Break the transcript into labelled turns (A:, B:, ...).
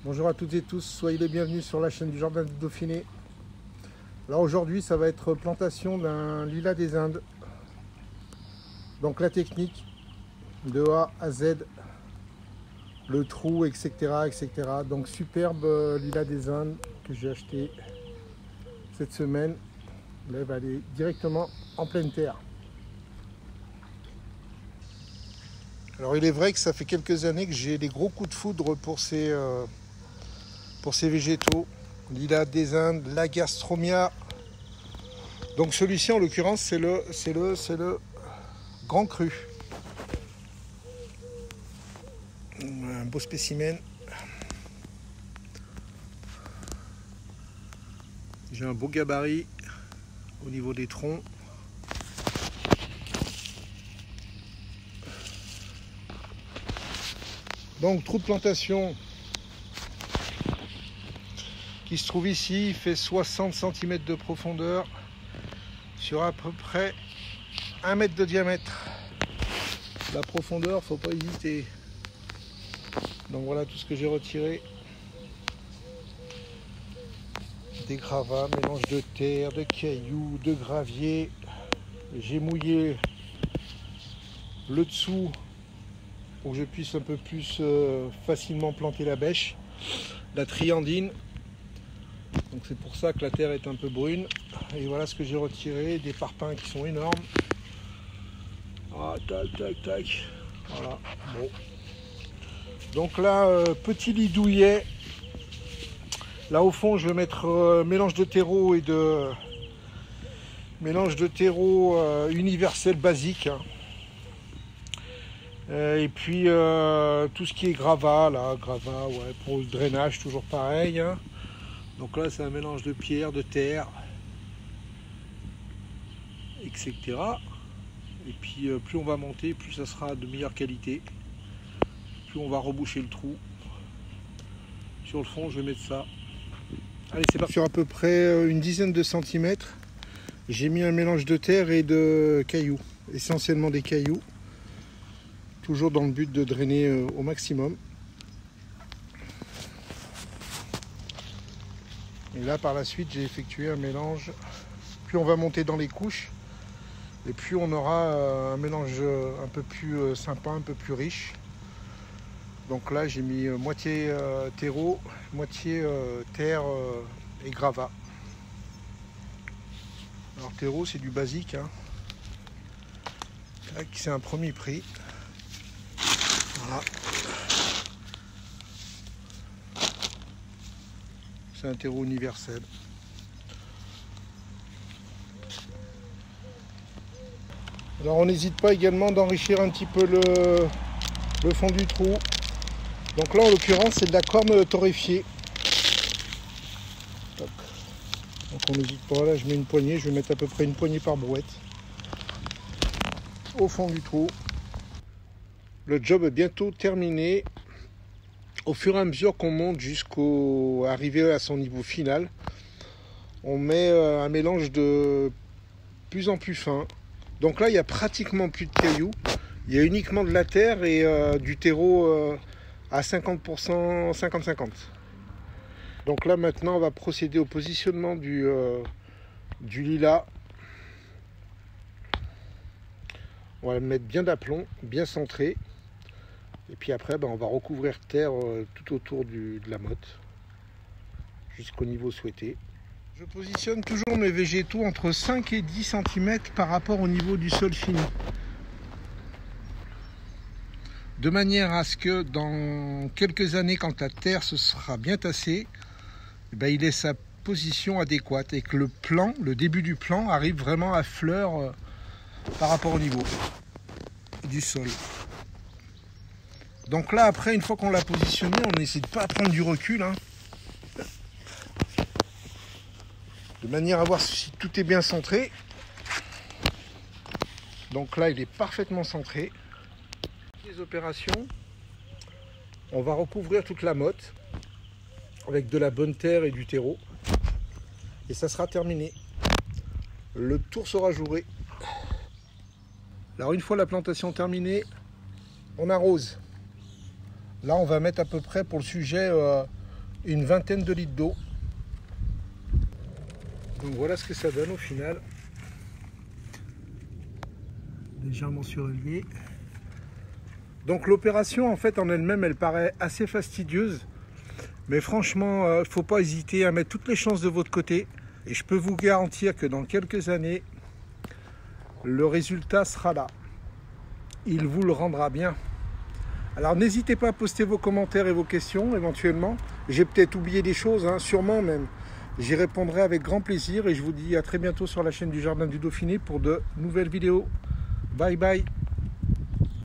A: Bonjour à toutes et tous, soyez les bienvenus sur la chaîne du Jardin du Dauphiné. Alors aujourd'hui ça va être plantation d'un lilas des Indes. Donc la technique de A à Z, le trou, etc. etc. Donc superbe lilas des Indes que j'ai acheté cette semaine. Là, elle va aller directement en pleine terre. Alors il est vrai que ça fait quelques années que j'ai des gros coups de foudre pour ces végétaux. Lilas des Indes, l'Agastromia. Donc celui-ci en l'occurrence c'est le grand cru. Un beau spécimen. J'ai un beau gabarit au niveau des troncs. Donc trou de plantation qui se trouve ici, il fait 60 cm de profondeur sur à peu près 1 mètre de diamètre. La profondeur, faut pas hésiter. Donc voilà tout ce que j'ai retiré. Des gravats, mélange de terre, de cailloux, de gravier. J'ai mouillé le dessous pour que je puisse un peu plus facilement planter la bêche, la triandine. Donc c'est pour ça que la terre est un peu brune. Et voilà ce que j'ai retiré, des parpaings qui sont énormes. Ah, tac, tac, tac. Voilà, bon. Donc là, petit lit douillet. Là au fond, je vais mettre mélange de terreau et de universel basique. Hein. Et puis tout ce qui est gravat, là, gravat, ouais, pour le drainage, toujours pareil. Hein. Donc là, c'est un mélange de pierre, de terre, etc. Et puis plus on va monter, plus ça sera de meilleure qualité. Plus on va reboucher le trou. Sur le fond, je vais mettre ça. Allez, c'est parti. Sur à peu près une dizaine de centimètres, j'ai mis un mélange de terre et de cailloux. Essentiellement des cailloux. Toujours dans le but de drainer au maximum. Et là, par la suite, j'ai effectué un mélange. Plus on va monter dans les couches, et plus on aura un mélange un peu plus sympa, un peu plus riche. Donc là, j'ai mis moitié terreau, moitié terre et gravat. Alors terreau, c'est du basique. Hein. C'est un premier prix. Voilà. C'est un terreau universel. Alors on n'hésite pas également d'enrichir un petit peu le fond du trou. Donc là en l'occurrence c'est de la corne torréfiée. Donc on n'hésite pas, là je mets une poignée, je vais mettre à peu près une poignée par brouette. Au fond du trou. Le job est bientôt terminé. Au fur et à mesure qu'on monte jusqu'au arriver à son niveau final, on met un mélange de plus en plus fin. Donc là, il n'y a pratiquement plus de cailloux. Il y a uniquement de la terre et du terreau à 50%, 50-50. Donc là, maintenant, on va procéder au positionnement du lilas. On va le mettre bien d'aplomb, bien centré. Et puis après, on va recouvrir terre tout autour de la motte, jusqu'au niveau souhaité. Je positionne toujours mes végétaux entre 5 et 10 cm par rapport au niveau du sol fini. De manière à ce que dans quelques années, quand la terre se sera bien tassée, il ait sa position adéquate et que le début du plant arrive vraiment à fleur par rapport au niveau du sol. Donc là, après, une fois qu'on l'a positionné, on n'hésite pas à prendre du recul. Hein, de manière à voir si tout est bien centré. Donc là, il est parfaitement centré. Les opérations, on va recouvrir toute la motte avec de la bonne terre et du terreau. Et ça sera terminé. Le tour sera joué. Alors une fois la plantation terminée, on arrose. Là, on va mettre à peu près pour le sujet une vingtaine de litres d'eau. Donc voilà ce que ça donne au final. Légèrement surélevé. Donc l'opération en fait en elle-même, elle paraît assez fastidieuse. Mais franchement, faut pas hésiter à mettre toutes les chances de votre côté. Et je peux vous garantir que dans quelques années, le résultat sera là. Il vous le rendra bien. Alors n'hésitez pas à poster vos commentaires et vos questions éventuellement. J'ai peut-être oublié des choses, hein, sûrement même. J'y répondrai avec grand plaisir et je vous dis à très bientôt sur la chaîne du Jardin du Dauphiné pour de nouvelles vidéos. Bye bye.